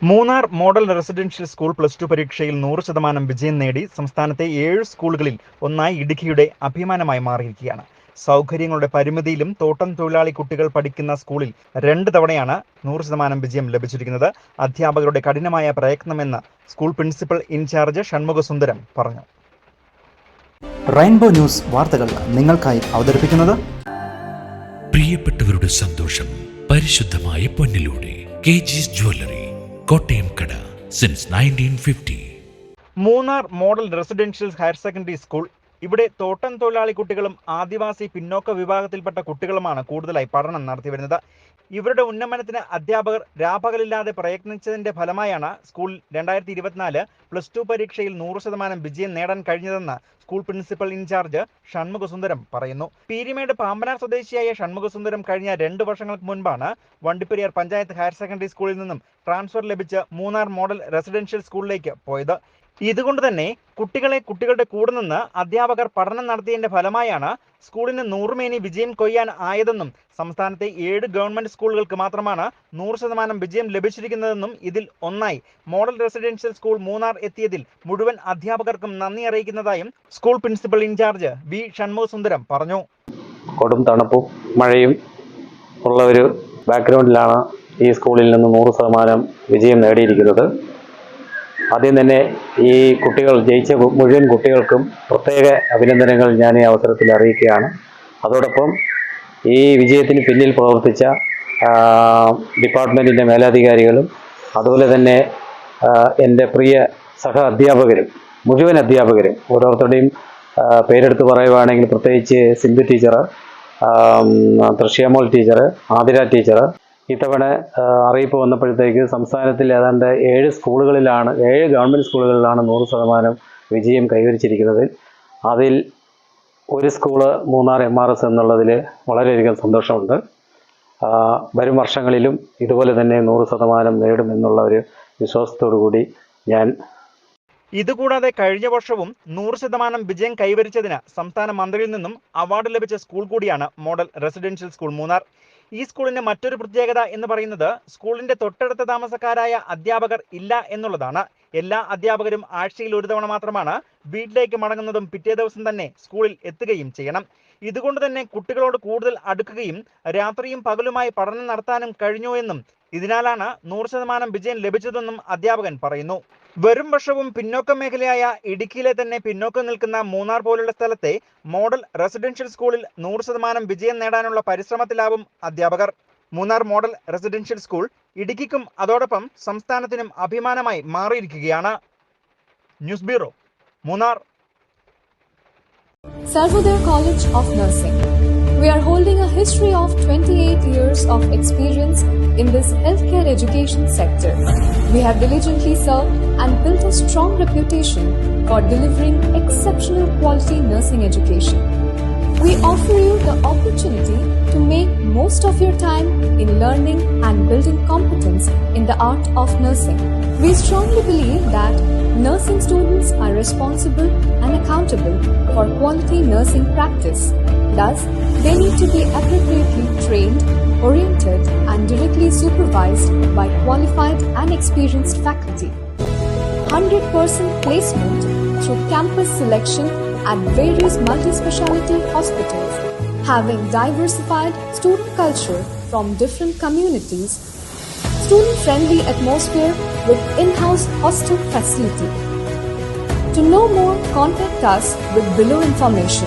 Munnar model residential school plus two പരീക്ഷയിൽ 100% വിജയം നേടി സംസ്ഥാനത്തെ 7 സ്കൂളുകളിൽ ഒന്നായി ഇടുക്കിയുടെ അഭിമാനമായി മാറിയിരിക്കുകയാണ്. സൗകര്യങ്ങളുടെ പരിമിതിയിലും തോട്ടം തൊഴിലാളി കുട്ടികൾ പഠിക്കുന്ന സ്കൂളിൽ 2 തവണയാണ് 100% വിജയം ലഭിച്ചിരിക്കുന്നത്. അധ്യാപകരുടെ കഠിനമായ പ്രയത്നമെന്ന് സ്കൂൾ പ്രിൻസിപ്പൽ ഇൻചാർജ് ഷൺമുഖസുന്ദരം പറഞ്ഞു. റെയിൻബോ ന്യൂസ് വാർത്തകൾ നിങ്ങൾക്കായി അവതരിപ്പിക്കുന്നത് പ്രിയപ്പെട്ടവരുടെ സന്തോഷം പരിശുദ്ധമായ പൊന്നിലൂടെ KG's ജ്വല്ലറി, കോട്ടയം കട since 1950. Munnar model residential higher secondary school. ഇവിടെ തോട്ടം തൊഴിലാളി കുട്ടികളും ആദിവാസി പിന്നോക്ക വിഭാഗത്തിൽപ്പെട്ട കുട്ടികളുമാണ് കൂടുതലായി പഠനം നടത്തി വരുന്നത്. ഇവരുടെ ഉന്നമനത്തിന് അധ്യാപകർ രാപകലില്ലാതെ പ്രയത്നിച്ചതിന്റെ ഫലമായാണ് സ്കൂൾ 2024 പ്ലസ് ടു പരീക്ഷയിൽ 100% വിജയം നേടാൻ കഴിഞ്ഞതെന്ന് സ്കൂൾ പ്രിൻസിപ്പൽ ഇൻചാർജ് ഷൺമുഖസുന്ദരം പറയുന്നു. പീരിമേട് പാമ്പനാർ സ്വദേശിയായ ഷൺമുഖസുന്ദരം കഴിഞ്ഞ 2 വർഷങ്ങൾക്ക് മുൻപാണ് വണ്ടിപ്പെരിയാർ പഞ്ചായത്ത് ഹയർ സെക്കൻഡറി സ്കൂളിൽ നിന്നും ട്രാൻസ്ഫർ ലഭിച്ച് മൂന്നാർ മോഡൽ റെസിഡൻഷ്യൽ സ്കൂളിലേക്ക് പോയത്. ഇതുകൊണ്ട് തന്നെ കുട്ടികളുടെ കൂടെ നിന്ന് അധ്യാപകർ പഠനം നടത്തിയതിന്റെ ഫലമായാണ് സ്കൂളിന് 100 മേനി വിജയം കൊയ്യാൻ ആയതെന്നും സംസ്ഥാനത്തെ 7 ഗവൺമെന്റ് സ്കൂളുകൾക്ക് മാത്രമാണ് 100% വിജയം ലഭിച്ചിരിക്കുന്നതെന്നും ഇതിൽ ഒന്നായി മോഡൽ റെസിഡൻഷ്യൽ സ്കൂൾ മൂന്നാർ എത്തിയതിൽ മുഴുവൻ അധ്യാപകർക്കും നന്ദി അറിയിക്കുന്നതായും school principal in charge V Shanmughasundaram പറഞ്ഞു. കൊടും തണുപ്പും മഴയും ഉള്ള ഒരു ബാക്ക്ഗ്രൗണ്ടിലാണ് ഈ സ്കൂളിൽ നിന്ന് 100% വിജയം നേടിയിരിക്കുന്നത്. ആദ്യം തന്നെ ഈ കുട്ടികൾ ജയിച്ച മുഴുവൻ കുട്ടികൾക്കും പ്രത്യേക അഭിനന്ദനങ്ങൾ ഞാൻ ഈ അവസരത്തിൽ അറിയിക്കുകയാണ്. അതോടൊപ്പം ഈ വിജയത്തിന് പിന്നിൽ പ്രവർത്തിച്ച ഡിപ്പാർട്ട്മെൻറ്റിൻ്റെ മേലധികാരികളും അതുപോലെ തന്നെ എൻ്റെ പ്രിയ സഹ അധ്യാപകരും മുഴുവൻ അധ്യാപകരും ഓരോരുത്തരുടെയും പേരെടുത്ത് പറയുകയാണെങ്കിൽ പ്രത്യേകിച്ച് Sindhu teacher, Thrishyamol teacher, Athira teacher. ഇത്തവണ അറിയിപ്പ് വന്നപ്പോഴത്തേക്ക് സംസ്ഥാനത്തിൽ ഏതാണ്ട് 7 ഗവൺമെൻറ് സ്കൂളുകളിലാണ് 100% വിജയം കൈവരിച്ചിരിക്കുന്നത്. അതിൽ ഒരു സ്കൂള് മൂന്നാർ MRS എന്നുള്ളതിൽ വളരെയധികം സന്തോഷമുണ്ട്. വരും വർഷങ്ങളിലും ഇതുപോലെ തന്നെ 100% നേടുമെന്നുള്ള ഒരു വിശ്വാസത്തോടു കൂടി ഇതുകൂടാതെ കഴിഞ്ഞ വർഷവും 100% വിജയം കൈവരിച്ചതിന് സംസ്ഥാന മന്ത്രിയിൽ നിന്നും അവാർഡ് ലഭിച്ച സ്കൂൾ കൂടിയാണ് മോഡൽ റെസിഡൻഷ്യൽ സ്കൂൾ മൂന്നാർ. ഈ സ്കൂളിന്റെ മറ്റൊരു പ്രത്യേകത എന്ന് പറയുന്നത് സ്കൂളിന്റെ തൊട്ടടുത്ത താമസക്കാരായ അധ്യാപകർ ഇല്ല എന്നുള്ളതാണ്. എല്ലാ അധ്യാപകരും ആഴ്ചയിൽ 1 തവണ മാത്രമാണ് വീട്ടിലേക്ക് മടങ്ങുന്നതും പിറ്റേ ദിവസം തന്നെ സ്കൂളിൽ എത്തുകയും ചെയ്യണം. ഇതുകൊണ്ട് തന്നെ കുട്ടികളോട് കൂടുതൽ അടുക്കുകയും രാത്രിയും പകലുമായി പഠനം നടത്താനും കഴിഞ്ഞു എന്നും ഇതിനാലാണ് 100% വിജയം ലഭിച്ചതെന്നും അധ്യാപകൻ പറയുന്നു. വരും വർഷവും പിന്നോക്ക മേഖലയായ ഇടുക്കിയിലെ തന്നെ പിന്നോക്കം നിൽക്കുന്ന മൂന്നാർ പോലുള്ള സ്ഥലത്തെ മോഡൽ റെസിഡൻഷ്യൽ സ്കൂളിൽ 100% വിജയം നേടാനുള്ള പരിശ്രമത്തിലാവും അധ്യാപകർ. മൂന്നാർ മോഡൽ റെസിഡൻഷ്യൽ സ്കൂൾ ഇടുക്കിക്കും അതോടൊപ്പം സംസ്ഥാനത്തിനും അഭിമാനമായി മാറിയിരിക്കുകയാണ്. News bureau, Munnar. Sarvodaya College of Nursing. We are holding a history of 28 years of experience in this healthcare education sector. We have diligently served and built a strong reputation for delivering exceptional quality nursing education. We offer you the opportunity to make most of your time in learning and building competence in the art of nursing. We strongly believe that nursing students are responsible and accountable for quality nursing practice. Thus, they need to be appropriately trained, oriented, and directly supervised by qualified and experienced faculty. 100% placement through campus selection at various multi-speciality hospitals, having diversified student culture from different communities, student-friendly atmosphere with in-house hostel facility. To know more, contact us with below information.